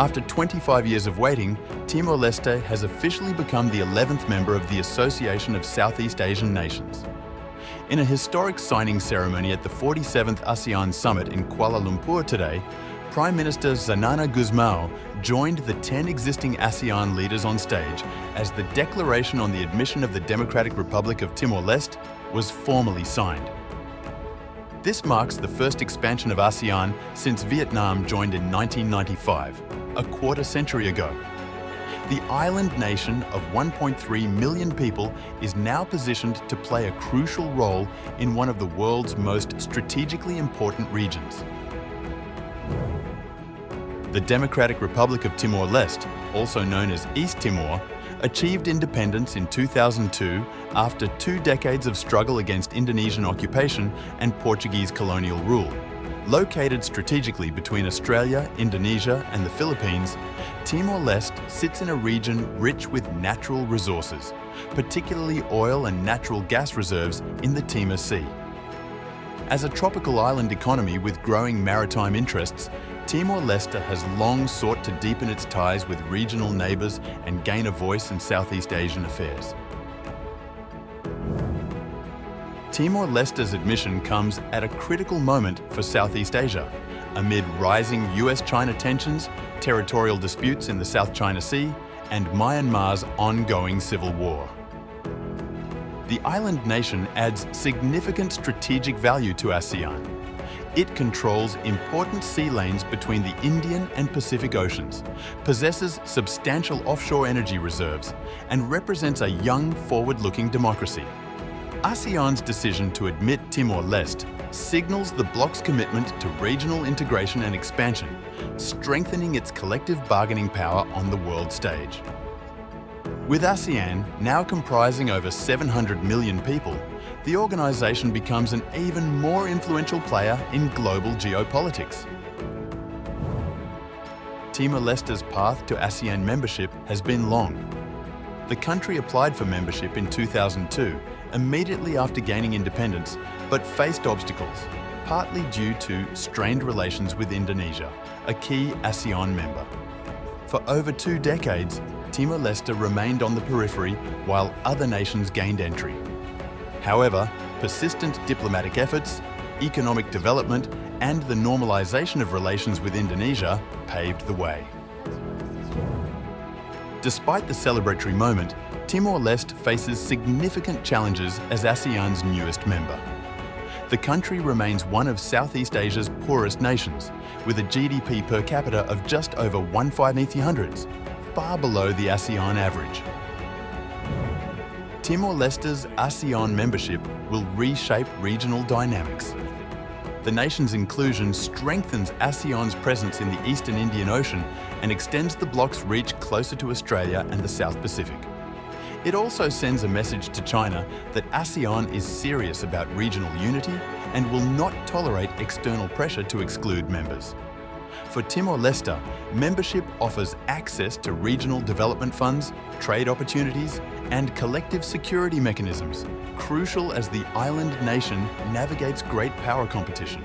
After 25 years of waiting, Timor-Leste has officially become the 11th member of the Association of Southeast Asian Nations. In a historic signing ceremony at the 47th ASEAN Summit in Kuala Lumpur today, Prime Minister Xanana Gusmão joined the 10 existing ASEAN leaders on stage as the Declaration on the Admission of the Democratic Republic of Timor-Leste was formally signed. This marks the first expansion of ASEAN since Vietnam joined in 1995, a quarter century ago. The island nation of 1.3 million people is now positioned to play a crucial role in one of the world's most strategically important regions. The Democratic Republic of Timor-Leste, also known as East Timor, achieved independence in 2002 after 2 decades of struggle against Indonesian occupation and Portuguese colonial rule. Located strategically between Australia, Indonesia and the Philippines, Timor-Leste sits in a region rich with natural resources, particularly oil and natural gas reserves in the Timor Sea. As a tropical island economy with growing maritime interests, Timor-Leste has long sought to deepen its ties with regional neighbours and gain a voice in Southeast Asian affairs. Timor-Leste's admission comes at a critical moment for Southeast Asia, amid rising US-China tensions, territorial disputes in the South China Sea, and Myanmar's ongoing civil war. The island nation adds significant strategic value to ASEAN. It controls important sea lanes between the Indian and Pacific Oceans, possesses substantial offshore energy reserves, and represents a young, forward-looking democracy. ASEAN's decision to admit Timor-Leste signals the bloc's commitment to regional integration and expansion, strengthening its collective bargaining power on the world stage. With ASEAN now comprising over 700 million people, the organisation becomes an even more influential player in global geopolitics. Timor-Leste's path to ASEAN membership has been long. The country applied for membership in 2002, immediately after gaining independence, but faced obstacles, partly due to strained relations with Indonesia, a key ASEAN member. For over 2 decades, Timor-Leste remained on the periphery while other nations gained entry. However, persistent diplomatic efforts, economic development, and the normalization of relations with Indonesia paved the way. Despite the celebratory moment, Timor-Leste faces significant challenges as ASEAN's newest member. The country remains one of Southeast Asia's poorest nations, with a GDP per capita of just over 1,500, far below the ASEAN average. Timor-Leste's ASEAN membership will reshape regional dynamics. The nation's inclusion strengthens ASEAN's presence in the Eastern Indian Ocean and extends the bloc's reach closer to Australia and the South Pacific. It also sends a message to China that ASEAN is serious about regional unity and will not tolerate external pressure to exclude members. For Timor-Leste, membership offers access to regional development funds, trade opportunities, and collective security mechanisms, crucial as the island nation navigates great power competition.